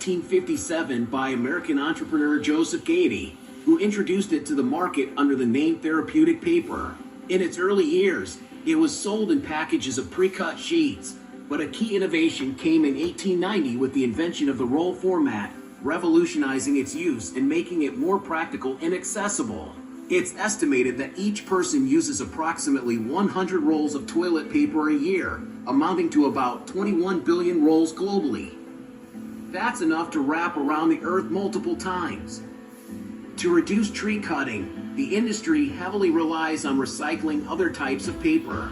1957 by American entrepreneur Joseph Gady, who introduced it to the market under the name therapeutic paper. In its early years, it was sold in packages of pre-cut sheets, but a key innovation came in 1890 with the invention of the roll format, revolutionizing its use and making it more practical and accessible. It's estimated that each person uses approximately 100 rolls of toilet paper a year, amounting to about 21 billion rolls globally. That's enough to wrap around the earth multiple times. To reduce tree cutting, the industry heavily relies on recycling other types of paper.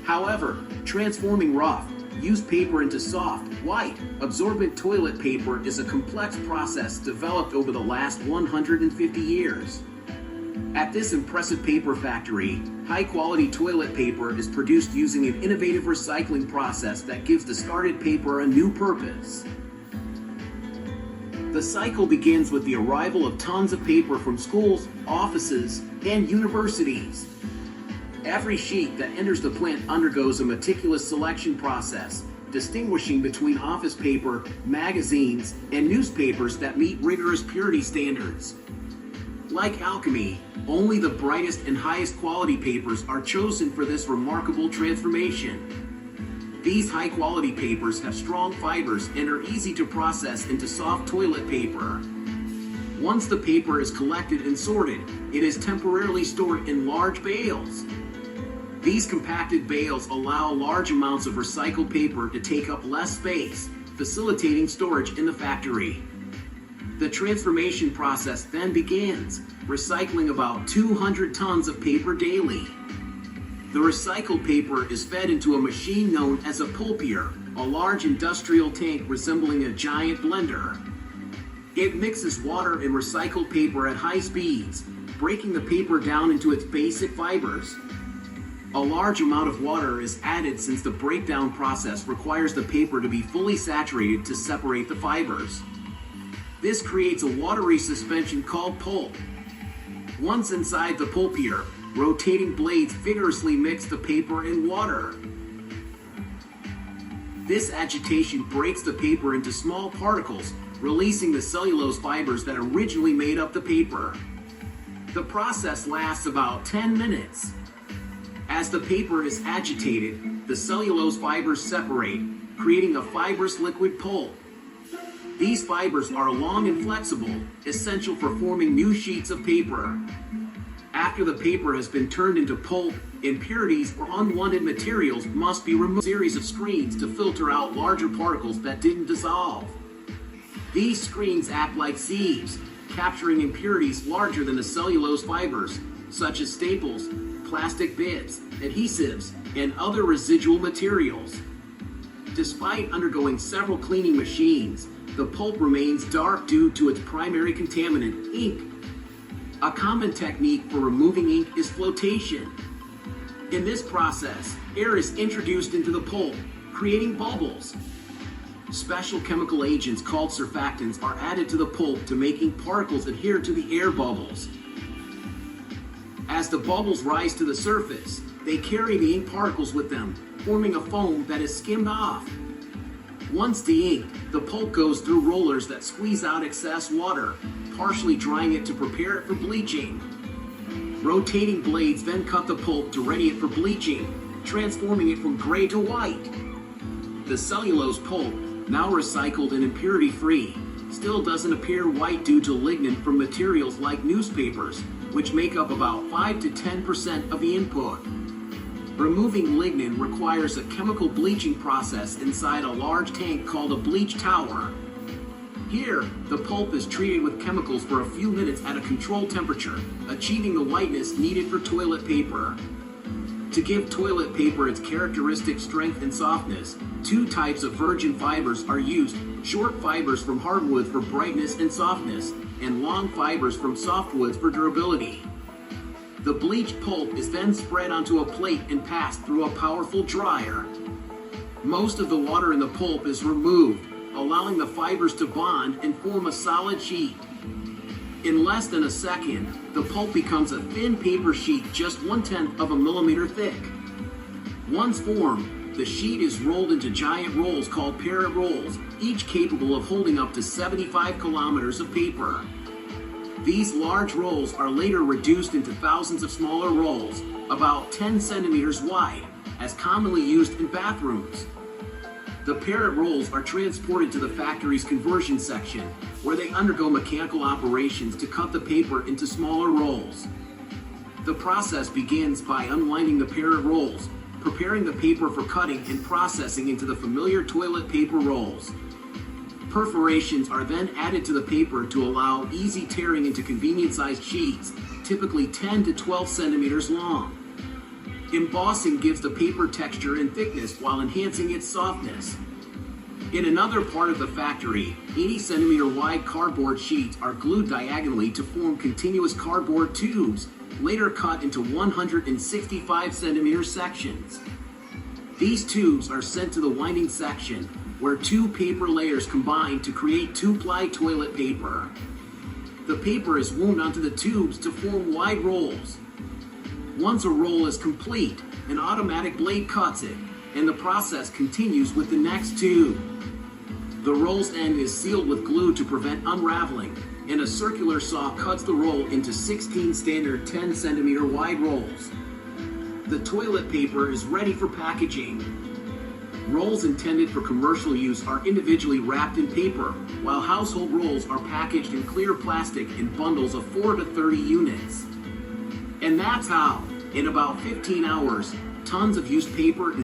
However, transforming rough, used paper into soft, white, absorbent toilet paper is a complex process developed over the last 150 years. At this impressive paper factory, high-quality toilet paper is produced using an innovative recycling process that gives discarded paper a new purpose. The cycle begins with the arrival of tons of paper from schools, offices, and universities. Every sheet that enters the plant undergoes a meticulous selection process, distinguishing between office paper, magazines, and newspapers that meet rigorous purity standards. Like alchemy, only the brightest and highest quality papers are chosen for this remarkable transformation. These high-quality papers have strong fibers and are easy to process into soft toilet paper. Once the paper is collected and sorted, it is temporarily stored in large bales. These compacted bales allow large amounts of recycled paper to take up less space, facilitating storage in the factory. The transformation process then begins, recycling about 200 tons of paper daily. The recycled paper is fed into a machine known as a pulpier, a large industrial tank resembling a giant blender. It mixes water and recycled paper at high speeds, breaking the paper down into its basic fibers. A large amount of water is added since the breakdown process requires the paper to be fully saturated to separate the fibers. This creates a watery suspension called pulp. Once inside the pulpier, rotating blades vigorously mix the paper and water. This agitation breaks the paper into small particles, releasing the cellulose fibers that originally made up the paper. The process lasts about 10 minutes. As the paper is agitated, the cellulose fibers separate, creating a fibrous liquid pulp. These fibers are long and flexible, essential for forming new sheets of paper. After the paper has been turned into pulp, impurities or unwanted materials must be removed. A series of screens to filter out larger particles that didn't dissolve. These screens act like sieves, capturing impurities larger than the cellulose fibers, such as staples, plastic bits, adhesives, and other residual materials. Despite undergoing several cleaning machines, the pulp remains dark due to its primary contaminant, ink. A common technique for removing ink is flotation. In this process, air is introduced into the pulp, creating bubbles. Special chemical agents called surfactants are added to the pulp to make ink particles adhere to the air bubbles. As the bubbles rise to the surface, they carry the ink particles with them, forming a foam that is skimmed off. Once de-inked, the pulp goes through rollers that squeeze out excess water, partially drying it to prepare it for bleaching. Rotating blades then cut the pulp to ready it for bleaching, transforming it from gray to white. The cellulose pulp, now recycled and impurity-free, still doesn't appear white due to lignin from materials like newspapers, which make up about 5 to 10% of the input. Removing lignin requires a chemical bleaching process inside a large tank called a bleach tower. Here, the pulp is treated with chemicals for a few minutes at a controlled temperature, achieving the whiteness needed for toilet paper. To give toilet paper its characteristic strength and softness, two types of virgin fibers are used: short fibers from hardwood for brightness and softness, and long fibers from softwoods for durability. The bleached pulp is then spread onto a plate and passed through a powerful dryer. Most of the water in the pulp is removed, allowing the fibers to bond and form a solid sheet. In less than a second, the pulp becomes a thin paper sheet just 1/10 of a millimeter thick. Once formed, The sheet is rolled into giant rolls called Parrott rolls, each capable of holding up to 75 kilometers of paper. These large rolls are later reduced into thousands of smaller rolls, about 10 centimeters wide, as commonly used in bathrooms. The Parrott rolls are transported to the factory's conversion section, where they undergo mechanical operations to cut the paper into smaller rolls. The process begins by unwinding the Parrott rolls, preparing the paper for cutting and processing into the familiar toilet paper rolls. Perforations are then added to the paper to allow easy tearing into convenient-sized sheets, typically 10 to 12 centimeters long. Embossing gives the paper texture and thickness while enhancing its softness. In another part of the factory, 80-centimeter wide cardboard sheets are glued diagonally to form continuous cardboard tubes, later cut into 165-centimeter sections. These tubes are sent to the winding section, where two paper layers combine to create two-ply toilet paper. The paper is wound onto the tubes to form wide rolls. Once a roll is complete, an automatic blade cuts it, and the process continues with the next tube. The roll's end is sealed with glue to prevent unraveling, and a circular saw cuts the roll into 16 standard 10-centimeter wide rolls. The toilet paper is ready for packaging. Rolls intended for commercial use are individually wrapped in paper, while household rolls are packaged in clear plastic in bundles of 4 to 30 units. And that's how, in about 15 hours, tons of used paper